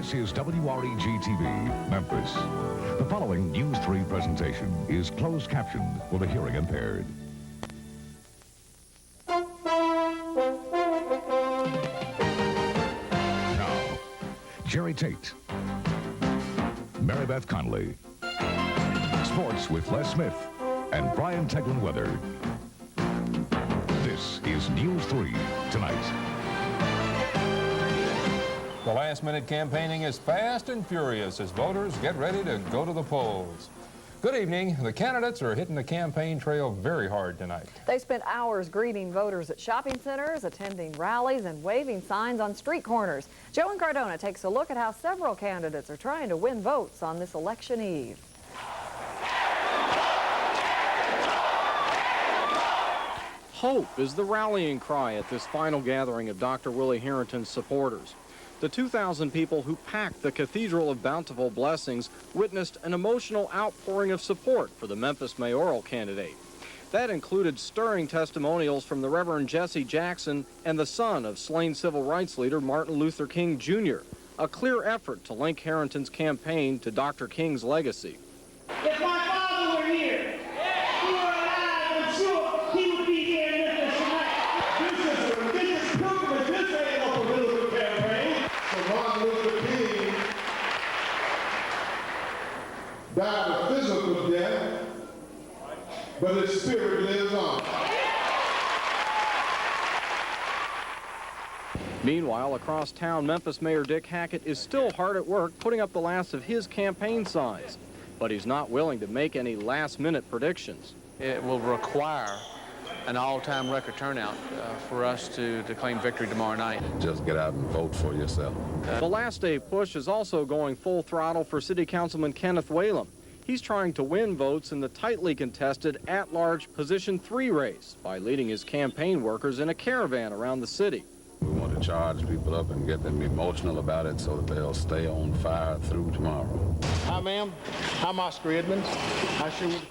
This is WREG-TV, Memphis. The following News 3 presentation is closed captioned for the hearing impaired. Now, Jerry Tate, Mary Beth Conley, Sports with Les Smith, and Brian Teglin-Weather. This is News 3 Tonight. The last-minute campaigning is fast and furious as voters get ready to go to the polls. Good evening. The candidates are hitting the campaign trail very hard tonight. They spent hours greeting voters at shopping centers, attending rallies, and waving signs on street corners. Joe in Cardona takes a look at how several candidates are trying to win votes on this election eve. Hope is the rallying cry at this final gathering of Dr. Willie Harrington's supporters. The 2,000 people who packed the Cathedral of Bountiful Blessings witnessed an emotional outpouring of support for the Memphis mayoral candidate. That included stirring testimonials from the Reverend Jesse Jackson and the son of slain civil rights leader Martin Luther King Jr., a clear effort to link Harrington's campaign to Dr. King's legacy. If my father were here, he were alive, I'm sure he would be here in Memphis tonight. This is a religious pilgrimage. This ain't no political campaign. So Martin Luther King died a physical death, but his spirit lives on. Meanwhile, across town, Memphis Mayor Dick Hackett is still hard at work putting up the last of his campaign signs. But he's not willing to make any last-minute predictions. It will require an all-time record turnout for us to claim victory tomorrow night. Just get out and vote for yourself. The last-day push is also going full throttle for City Councilman Kenneth Whalum. He's trying to win votes in the tightly contested at-large Position 3 race by leading his campaign workers in a caravan around the city. We want to charge people up and get them emotional about it so that they'll stay on fire through tomorrow. Hi, ma'am. I'm Oscar Edmonds. I sure would.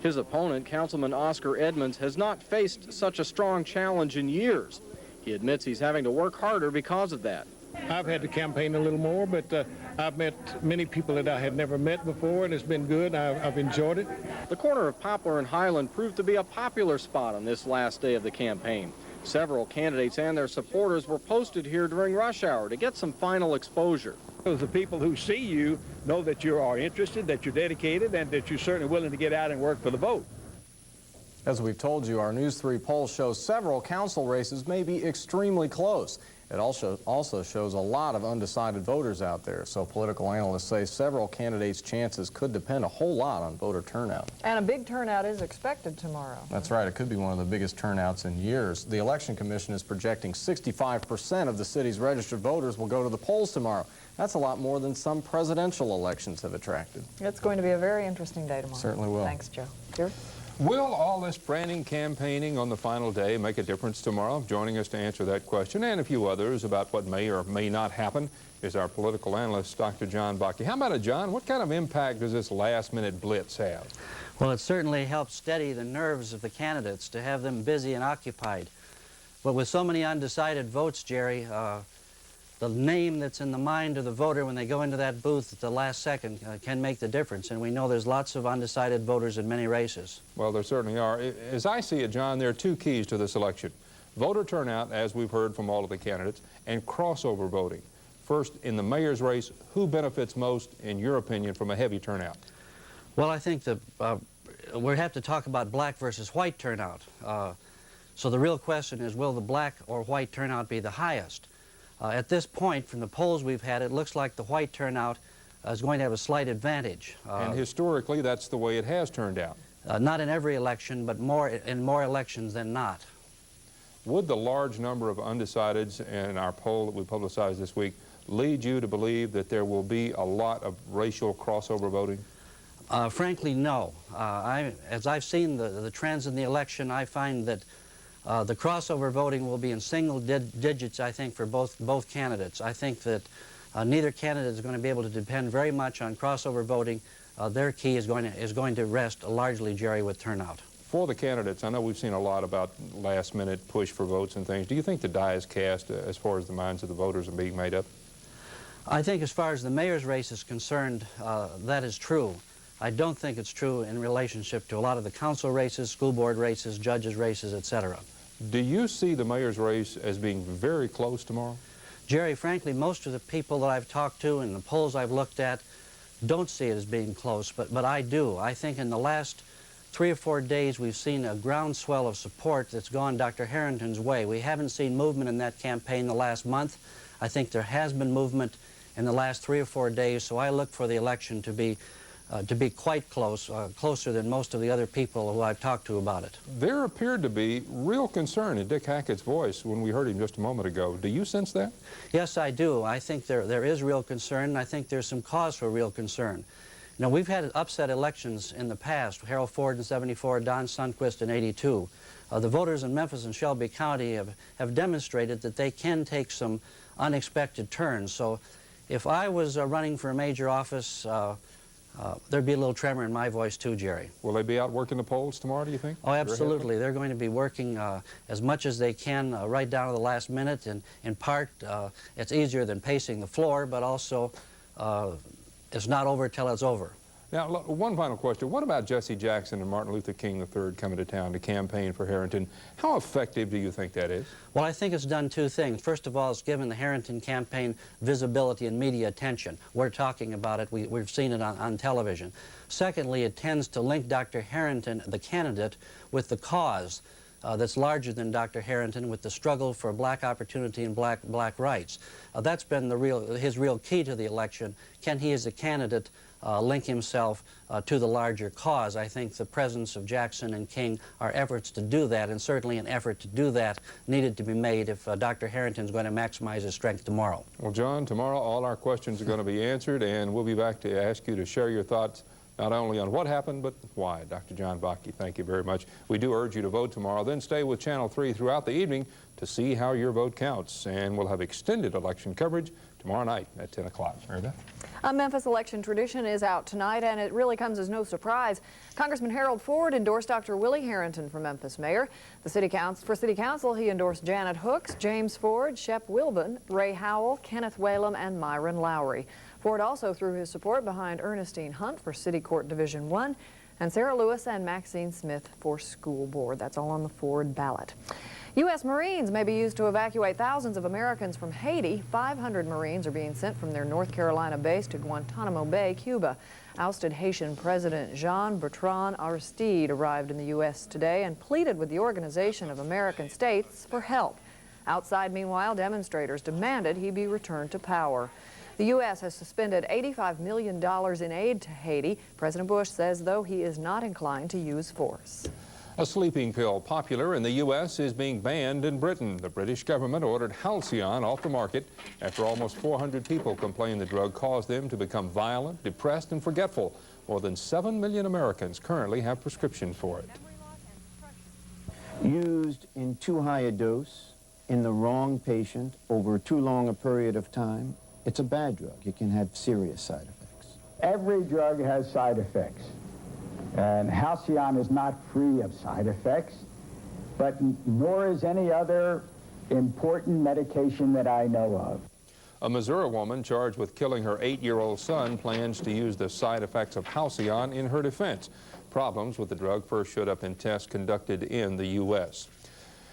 His opponent, Councilman Oscar Edmonds, has not faced such a strong challenge in years. He admits he's having to work harder because of that. I've had to campaign a little more, but I've met many people that I had never met before, and it's been good. I've enjoyed it. The corner of Poplar and Highland proved to be a popular spot on this last day of the campaign. Several candidates and their supporters were posted here during rush hour to get some final exposure. The people who see you know that you are interested, that you're dedicated, and that you're certainly willing to get out and work for the vote. As we've told you, our News 3 poll shows several council races may be extremely close. It also shows a lot of undecided voters out there, so political analysts say several candidates' chances could depend a whole lot on voter turnout. And a big turnout is expected tomorrow. That's right. It could be one of the biggest turnouts in years. The Election Commission is projecting 65% of the city's registered voters will go to the polls tomorrow. That's a lot more than some presidential elections have attracted. It's going to be a very interesting day tomorrow. Certainly will. Thanks, Joe. Jerry? Will all this frantic campaigning on the final day make a difference tomorrow? Joining us to answer that question and a few others about what may or may not happen is our political analyst, Dr. John Bakke. How about it, John? What kind of impact does this last-minute blitz have? Well, it certainly helps steady the nerves of the candidates to have them busy and occupied. But with so many undecided votes, Jerry, the name that's in the mind of the voter when they go into that booth at the last second can make the difference, and we know there's lots of undecided voters in many races. Well, there certainly are. As I see it, John, there are two keys to this election. Voter turnout, as we've heard from all of the candidates, and crossover voting. First, in the mayor's race, who benefits most, in your opinion, from a heavy turnout? Well, I think that we have to talk about black versus white turnout. So the real question is, will the black or white turnout be the highest? At this point, from the polls we've had, it looks like the white turnout is going to have a slight advantage. And historically, that's the way it has turned out. Not in every election, but in more elections than not. Would the large number of undecideds in our poll that we publicized this week lead you to believe that there will be a lot of racial crossover voting? Frankly, no. As I've seen the trends in the election, I find that the crossover voting will be in single digits, I think, for both candidates. I think that neither candidate is going to be able to depend very much on crossover voting. Their key is going to rest largely, Jerry, with turnout. For the candidates, I know we've seen a lot about last-minute push for votes and things. Do you think the die is cast as far as the minds of the voters are being made up? I think as far as the mayor's race is concerned, that is true. I don't think it's true in relationship to a lot of the council races, school board races, judges races, etc. Do you see the mayor's race as being very close tomorrow? Jerry, frankly, most of the people that I've talked to and the polls I've looked at don't see it as being close, but I do. I think in the last 3 or 4 days we've seen a groundswell of support that's gone Dr. Harrington's way. We haven't seen movement in that campaign the last month. I think there has been movement in the last 3 or 4 days, so I look for the election to be quite close, closer than most of the other people who I've talked to about it. There appeared to be real concern in Dick Hackett's voice when we heard him just a moment ago. Do you sense that? Yes, I do. I think there is real concern, and I think there's some cause for real concern. You know, we've had upset elections in the past. Harold Ford in '74, Don Sundquist in '82. The voters in Memphis and Shelby County have demonstrated that they can take some unexpected turns. So if I was running for a major office, there'd be a little tremor in my voice too, Jerry. Will they be out working the polls tomorrow, do you think? Oh, absolutely. They're going to be working as much as they can right down to the last minute. And in part, it's easier than pacing the floor, but also it's not over till it's over. Now, one final question. What about Jesse Jackson and Martin Luther King III coming to town to campaign for Harrington? How effective do you think that is? Well, I think it's done two things. First of all, it's given the Harrington campaign visibility and media attention. We're talking about it. We've seen it on television. Secondly, it tends to link Dr. Harrington, the candidate, with the cause that's larger than Dr. Harrington, with the struggle for black opportunity and black rights. That's been his real key to the election. Can he, as a candidate, link himself to the larger cause? I think the presence of Jackson and King are efforts to do that, and certainly an effort to do that needed to be made if Dr. Harrington's going to maximize his strength tomorrow. Well, John, tomorrow all our questions are going to be answered, and we'll be back to ask you to share your thoughts not only on what happened, but why. Dr. John Bakke, thank you very much. We do urge you to vote tomorrow. Then stay with Channel 3 throughout the evening to see how your vote counts. And we'll have extended election coverage tomorrow night at 10 o'clock. Mary Beth? A Memphis election tradition is out tonight, and it really comes as no surprise. Congressman Harold Ford endorsed Dr. Willie Harrington for Memphis mayor. For City Council, he endorsed Janet Hooks, James Ford, Shep Wilbon, Ray Howell, Kenneth Whalum, and Myron Lowry. Ford also threw his support behind Ernestine Hunt for City Court Division 1 and Sarah Lewis and Maxine Smith for School Board. That's all on the Ford ballot. U.S. Marines may be used to evacuate thousands of Americans from Haiti. 500 Marines are being sent from their North Carolina base to Guantanamo Bay, Cuba. Ousted Haitian President Jean-Bertrand Aristide arrived in the U.S. today and pleaded with the Organization of American States for help. Outside, meanwhile, demonstrators demanded he be returned to power. The U.S. has suspended $85 million in aid to Haiti. President Bush says, though, he is not inclined to use force. A sleeping pill popular in the U.S. is being banned in Britain. The British government ordered Halcyon off the market after almost 400 people complained the drug caused them to become violent, depressed, and forgetful. More than 7 million Americans currently have prescriptions for it. Used in too high a dose, in the wrong patient, over too long a period of time, it's a bad drug. It can have serious side effects. Every drug has side effects. And Halcyon is not free of side effects, but nor is any other important medication that I know of. A Missouri woman charged with killing her 8-year-old son plans to use the side effects of Halcyon in her defense. Problems with the drug first showed up in tests conducted in the U.S.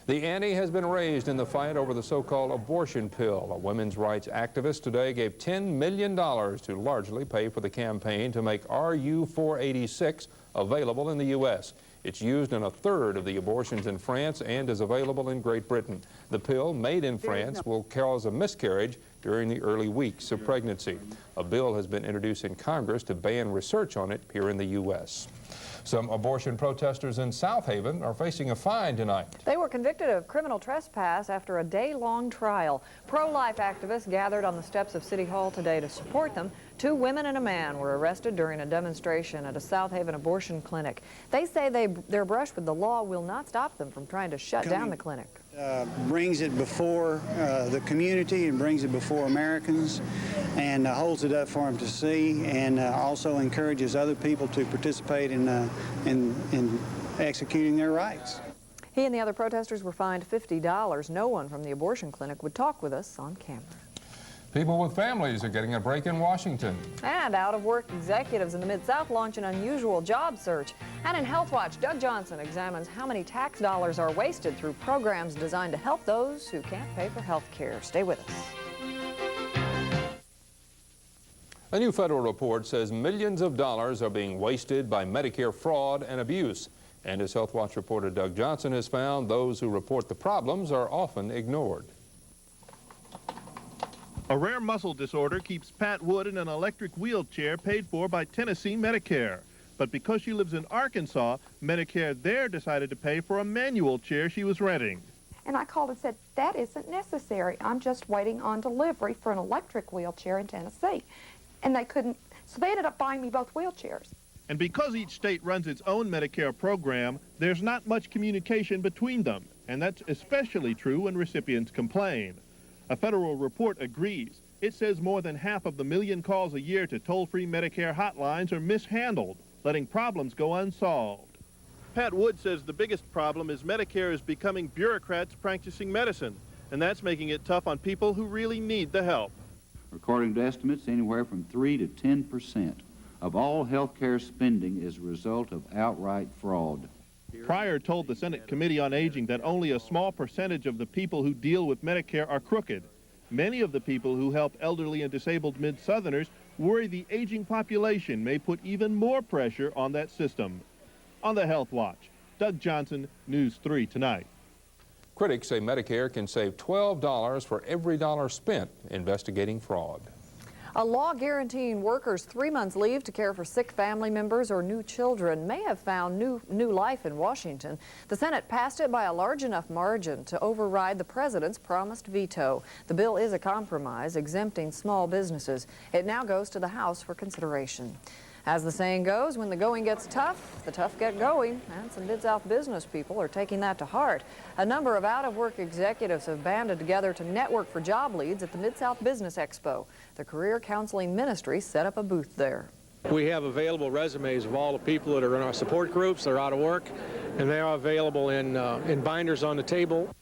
The ante has been raised in the fight over the so-called abortion pill. A women's rights activist today gave $10 million to largely pay for the campaign to make RU-486 available in the U.S. It's used in 1/3 of the abortions in France and is available in Great Britain. The pill, made in France, will cause a miscarriage during the early weeks of pregnancy. A bill has been introduced in Congress to ban research on it here in the U.S. Some abortion protesters in South Haven are facing a fine tonight. They were convicted of criminal trespass after a day-long trial. Pro-life activists gathered on the steps of City Hall today to support them. 2 women and a man were arrested during a demonstration at a South Haven abortion clinic. They say their brush with the law will not stop them from trying to shut down the clinic. Brings it before the community and brings it before Americans and holds it up for them to see, and also encourages other people to participate in executing their rights. He and the other protesters were fined $50. No one from the abortion clinic would talk with us on camera. People with families are getting a break in Washington. And out-of-work executives in the Mid-South launch an unusual job search. And in Health Watch, Doug Johnson examines how many tax dollars are wasted through programs designed to help those who can't pay for health care. Stay with us. A new federal report says millions of dollars are being wasted by Medicare fraud and abuse. And as Health Watch reporter Doug Johnson has found, those who report the problems are often ignored. A rare muscle disorder keeps Pat Wood in an electric wheelchair paid for by Tennessee Medicare. But because she lives in Arkansas, Medicare there decided to pay for a manual chair she was renting. And I called and said, that isn't necessary. I'm just waiting on delivery for an electric wheelchair in Tennessee. And they couldn't, so they ended up buying me both wheelchairs. And because each state runs its own Medicare program, there's not much communication between them. And that's especially true when recipients complain. A federal report agrees. It says more than half of the million calls a year to toll-free Medicare hotlines are mishandled, letting problems go unsolved. Pat Wood says the biggest problem is Medicare is becoming bureaucrats practicing medicine, and that's making it tough on people who really need the help. According to estimates, anywhere from 3 to 10% of all health care spending is a result of outright fraud. Pryor told the Senate Committee on Aging that only a small percentage of the people who deal with Medicare are crooked. Many of the people who help elderly and disabled Mid-Southerners worry the aging population may put even more pressure on that system. On the Health Watch, Doug Johnson, News 3 Tonight. Critics say Medicare can save $12 for every dollar spent investigating fraud. A law guaranteeing workers 3 months leave to care for sick family members or new children may have found new life in Washington. The Senate passed it by a large enough margin to override the president's promised veto. The bill is a compromise, exempting small businesses. It now goes to the House for consideration. As the saying goes, when the going gets tough, the tough get going, and some Mid-South business people are taking that to heart. A number of out-of-work executives have banded together to network for job leads at the Mid-South Business Expo. The Career Counseling Ministry set up a booth there. We have available resumes of all the people that are in our support groups. They're out of work, and they are available in binders on the table.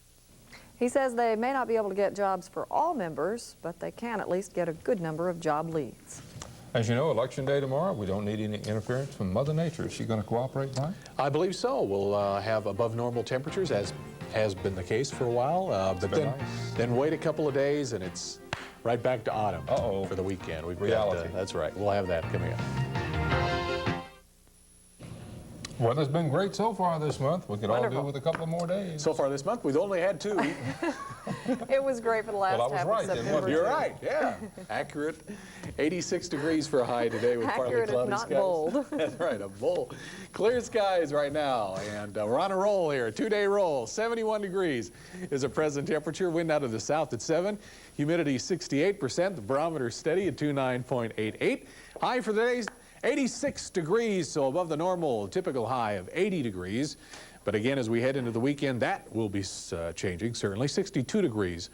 He says they may not be able to get jobs for all members, but they can at least get a good number of job leads. As you know, Election Day tomorrow, we don't need any interference from Mother Nature. Is she going to cooperate, Mike? I believe so. We'll have above normal temperatures, as has been the case for a while. But then wait a couple of days, and it's right back to autumn for the weekend. We've reality. Got, that's right. We'll have that coming up. Weather's been great so far this month. We could Wonderful. all do with a couple more days. So far this month, we've only had 2. It was great for the last half of September. You're right, yeah. Accurate. 86 degrees for a high today with partly cloudy skies. Accurate, not bold. That's right, a bold. Clear skies right now, and we're on a roll here, 2-day roll. 71 degrees is a present temperature. Wind out of the south at 7. Humidity 68%. The barometer steady at 29.88. High for the day, 86 degrees, so above the normal typical high of 80 degrees. But again, as we head into the weekend, that will be changing, certainly. 62 degrees,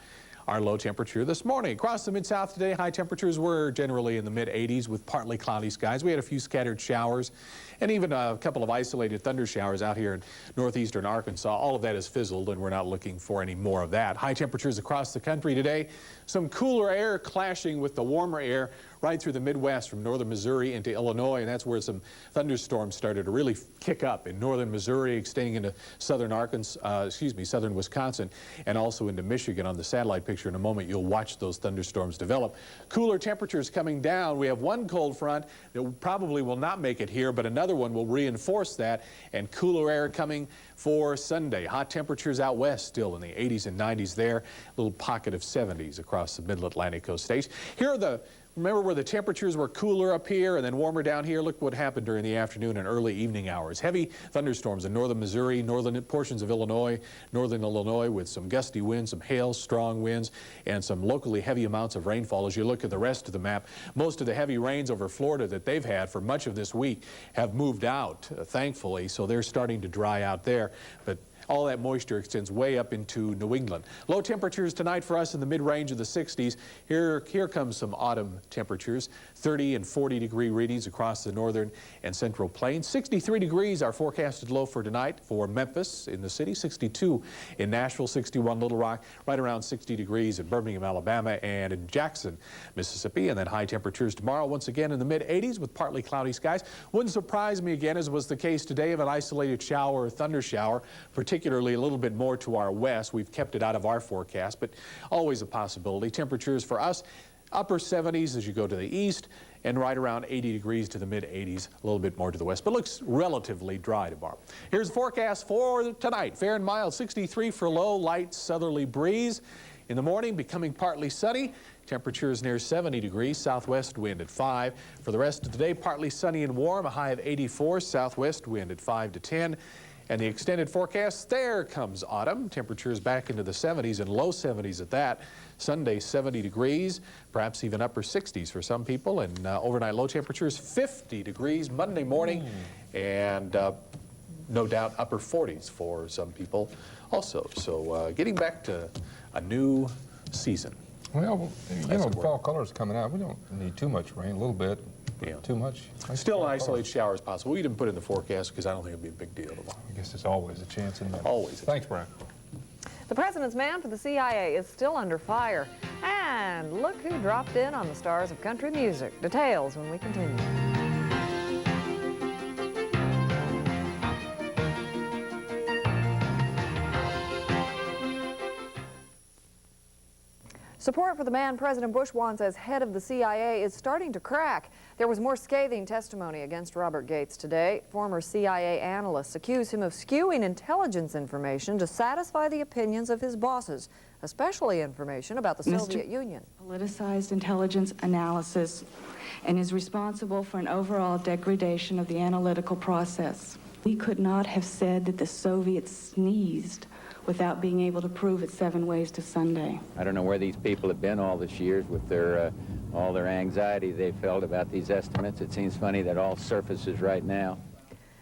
our low temperature this morning. Across the Mid-South today, high temperatures were generally in the mid-80s with partly cloudy skies. We had a few scattered showers and even a couple of isolated thunder showers out here in northeastern Arkansas. All of that has fizzled, and we're not looking for any more of that. High temperatures across the country today. Some cooler air clashing with the warmer air right through the Midwest from northern Missouri into Illinois, and that's where some thunderstorms started to really kick up in northern Missouri, extending into southern southern Wisconsin, and also into Michigan. On the satellite picture in a moment, you'll watch those thunderstorms develop. Cooler temperatures coming down. We have one cold front that probably will not make it here, but another one will reinforce that, and cooler air coming for Sunday. Hot temperatures out west still in the 80s and 90s there. A little pocket of 70s across the middle Atlantic coast states. Here are the Remember where the temperatures were cooler up here and then warmer down here? Look what happened during the afternoon and early evening hours. Heavy thunderstorms in northern Missouri, northern portions of Illinois, northern Illinois with some gusty winds, some hail, strong winds, and some locally heavy amounts of rainfall. As you look at the rest of the map, most of the heavy rains over Florida that they've had for much of this week have moved out, thankfully, so they're starting to dry out there. But all that moisture extends way up into New England. Low temperatures tonight for us in the mid-range of the 60s. Here comes some autumn temperatures, 30 and 40 degree readings across the northern and central plains. 63 degrees our forecasted low for tonight for Memphis in the city, 62 in Nashville, 61 Little Rock, right around 60 degrees in Birmingham, Alabama, and in Jackson, Mississippi. And then high temperatures tomorrow once again in the mid-80s with partly cloudy skies. Wouldn't surprise me again, as was the case today, of an isolated shower or thunder shower, particularly a little bit more to our west. We've kept it out of our forecast, but always a possibility. Temperatures for us, upper 70s as you go to the east, and right around 80 degrees to the mid-80s, a little bit more to the west, but looks relatively dry tomorrow. Here's the forecast for tonight. Fair and mild, 63 for low, light southerly breeze. In the morning, becoming partly sunny. Temperatures near 70 degrees, southwest wind at 5. For the rest of the day, partly sunny and warm, a high of 84, southwest wind at 5 to 10. And the extended forecast, there comes autumn. Temperatures back into the 70s and low 70s at that. Sunday, 70 degrees, perhaps even upper 60s for some people. And overnight low temperatures, 50 degrees Monday morning. And no doubt upper 40s for some people also. So getting back to a new season. Well, you know, the fall colors coming out. We don't need too much rain, a little bit. Too much. Still an isolated shower is possible. We didn't put it in the forecast because I don't think it'll be a big deal tomorrow. I guess there's always a chance in there. Always. Thanks, Brian. The president's man for the CIA is still under fire. And look who dropped in on the stars of country music. Details when we continue. Support for the man President Bush wants as head of the CIA is starting to crack. There was more scathing testimony against Robert Gates today. Former CIA analysts accuse him of skewing intelligence information to satisfy the opinions of his bosses, especially information about the Soviet Union. Politicized intelligence analysis and is responsible for an overall degradation of the analytical process. We could not have said that the Soviets sneezed without being able to prove it 7 ways to Sunday. I don't know where these people have been all this years with their all their anxiety they felt about these estimates. It seems funny that all surfaces right now.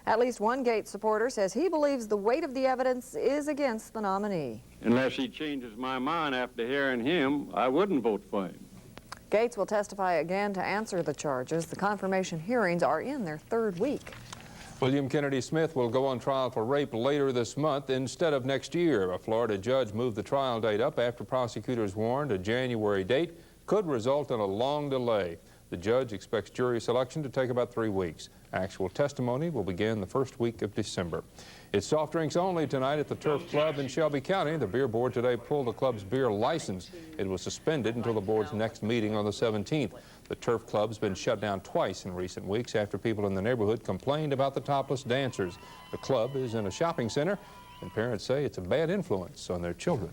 At least one Gates supporter says he believes the weight of the evidence is against the nominee. Unless he changes my mind after hearing him, I wouldn't vote for him. Gates will testify again to answer the charges. The confirmation hearings are in their 3rd week. William Kennedy Smith will go on trial for rape later this month instead of next year. A Florida judge moved the trial date up after prosecutors warned a January date could result in a long delay. The judge expects jury selection to take about 3 weeks. Actual testimony will begin the 1st week of December. It's soft drinks only tonight at the Turf Club in Shelby County. The beer board today pulled the club's beer license. It was suspended until the board's next meeting on the 17th. The Turf Club's been shut down twice in recent weeks after people in the neighborhood complained about the topless dancers. The club is in a shopping center, and parents say it's a bad influence on their children.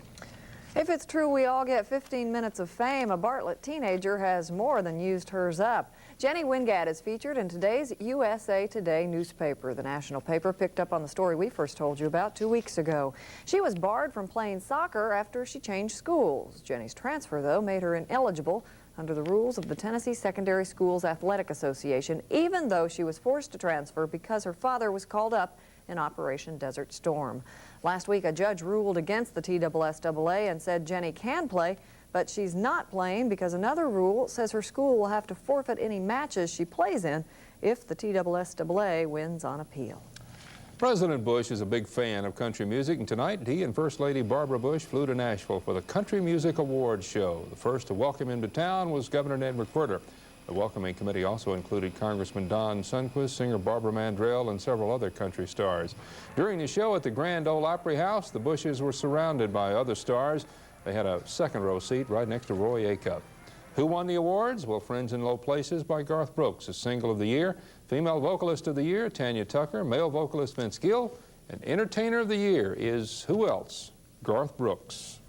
If it's true we all get 15 minutes of fame, a Bartlett teenager has more than used hers up. Jenny Wingate is featured in today's USA Today newspaper. The national paper picked up on the story we first told you about 2 weeks ago. She was barred from playing soccer after she changed schools. Jenny's transfer, though, made her ineligible under the rules of the Tennessee Secondary Schools Athletic Association, even though she was forced to transfer because her father was called up in Operation Desert Storm. Last week, a judge ruled against the TSSAA and said Jenny can play, but she's not playing because another rule says her school will have to forfeit any matches she plays in if the TSSAA wins on appeal. President Bush is a big fan of country music, and tonight he and First Lady Barbara Bush flew to Nashville for the Country Music Awards show. The first to welcome him to town was Governor Ned McWhirter. The welcoming committee also included Congressman Don Sundquist, singer Barbara Mandrell, and several other country stars. During the show at the Grand Ole Opry House, the Bushes were surrounded by other stars. They had a second-row seat right next to Roy Acuff. Who won the awards? Well, Friends in Low Places by Garth Brooks, a single of the year. Female Vocalist of the Year, Tanya Tucker. Male Vocalist, Vince Gill. And Entertainer of the Year is who else? Garth Brooks.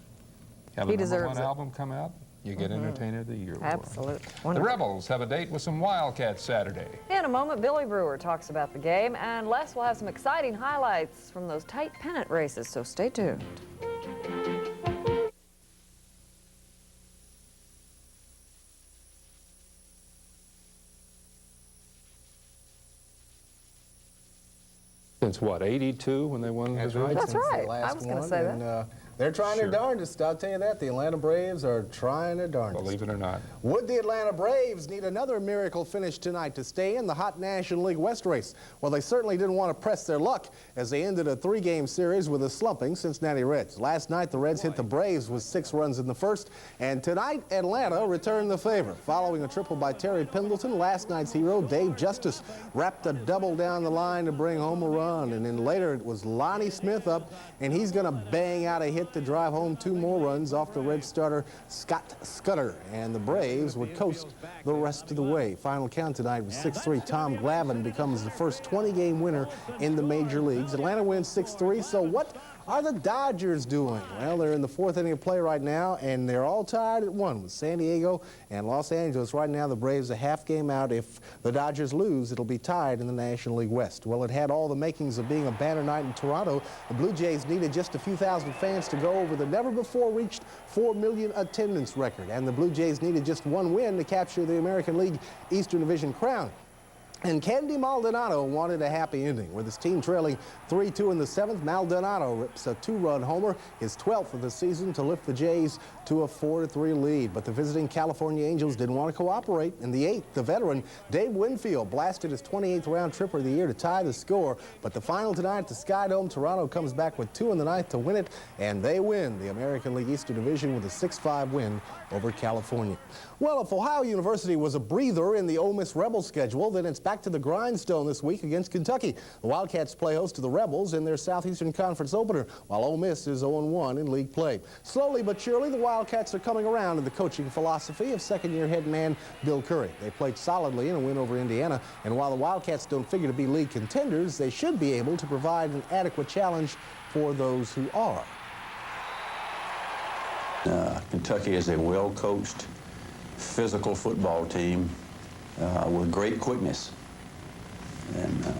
Have He a deserves #1 it. album come out? You get Entertainer of the Year. Absolutely. The Wonderful. Rebels have a date with some Wildcats Saturday. In a moment, Billy Brewer talks about the game, and Les will have some exciting highlights from those tight pennant races, so stay tuned. Since what, 82 when they won? That's right. That's Since the right. last I was going to one, say and, that. they're trying their Sure. darndest, I'll tell you that. The Atlanta Braves are trying their darndest. Believe it or not. Would the Atlanta Braves need another miracle finish tonight to stay in the hot National League West race? Well, they certainly didn't want to press their luck as they ended a 3-game series with a slumping Cincinnati Reds. Last night, the Reds hit the Braves with 6 runs in the first, and tonight, Atlanta returned the favor. Following a triple by Terry Pendleton, last night's hero, Dave Justice, wrapped a double down the line to bring home a run, and then later it was Lonnie Smith up, and he's going to bang out a hit to drive home 2 more runs off the Red starter Scott Scudder, and the Braves would coast the rest of the way. Final count tonight was 6-3. Tom Glavine becomes the first 20-game winner in the major leagues. Atlanta wins 6-3. So what are the Dodgers doing? Well, they're in the 4th inning of play right now, and they're all tied at 1 with San Diego and Los Angeles. Right now, the Braves a half game out. If the Dodgers lose, it'll be tied in the National League West. Well, it had all the makings of being a banner night in Toronto. The Blue Jays needed just a few thousand fans to go over the never-before-reached 4 million attendance record, and the Blue Jays needed just 1 win to capture the American League Eastern Division crown. And Candy Maldonado wanted a happy ending. With his team trailing 3-2 in the 7th, Maldonado rips a 2-run homer, his 12th of the season, to lift the Jays to a 4-3 lead. But the visiting California Angels didn't want to cooperate. In the 8th, the veteran Dave Winfield blasted his 28th round tripper of the year to tie the score. But the final tonight at the Sky Dome, Toronto comes back with 2 in the 9th to win it, and they win the American League Eastern Division with a 6-5 win over California. Well, if Ohio University was a breather in the Ole Miss Rebels schedule, then it's back to the grindstone this week against Kentucky. The Wildcats play host to the Rebels in their Southeastern Conference opener, while Ole Miss is 0-1 in league play. Slowly but surely, the Wildcats are coming around to the coaching philosophy of second-year head man Bill Curry. They played solidly in a win over Indiana, and while the Wildcats don't figure to be league contenders, they should be able to provide an adequate challenge for those who are. Kentucky is a well-coached, physical football team with great quickness. And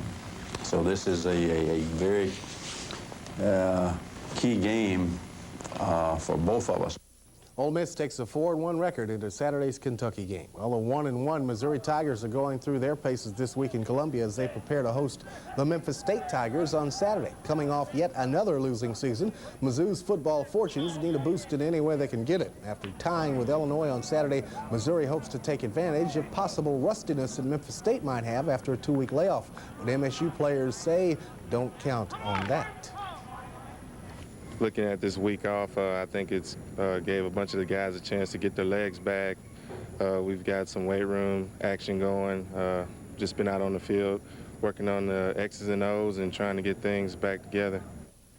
so this is a very key game for both of us. Ole Miss takes a 4-1 record into Saturday's Kentucky game. Well, the 1-1 Missouri Tigers are going through their paces this week in Columbia as they prepare to host the Memphis State Tigers on Saturday. Coming off yet another losing season, Mizzou's football fortunes need a boost in any way they can get it. After tying with Illinois on Saturday, Missouri hopes to take advantage of possible rustiness that Memphis State might have after a 2-week layoff. But MSU players say don't count on that. Looking at this week off, I think it's gave a bunch of the guys a chance to get their legs back. We've got some weight room action going. Just been out on the field, working on the X's and O's and trying to get things back together.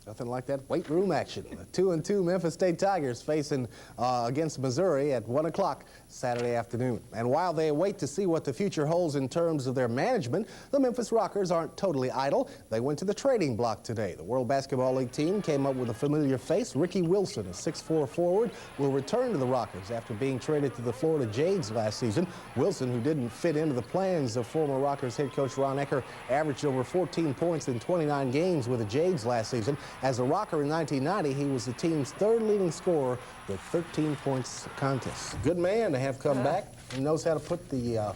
Nothing like that weight room action. The 2-2 Memphis State Tigers facing against Missouri at 1 o'clock Saturday afternoon. And while they wait to see what the future holds in terms of their management, the Memphis Rockers aren't totally idle. They went to the trading block today. The World Basketball League team came up with a familiar face. Ricky Wilson, a 6'4" forward, will return to the Rockers after being traded to the Florida Jades last season. Wilson, who didn't fit into the plans of former Rockers head coach Ron Ecker, averaged over 14 points in 29 games with the Jades last season. As a Rocker in 1990, he was the team's 3rd leading scorer with 13 points contest. Good man to have come back. He knows how to put the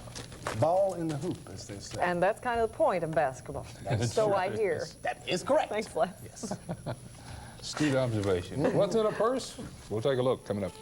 ball in the hoop, as they say. And that's kind of the point of basketball. So I hear. That is correct. Thanks, Les. Yes. Astute observation. What's in a purse? We'll take a look coming up.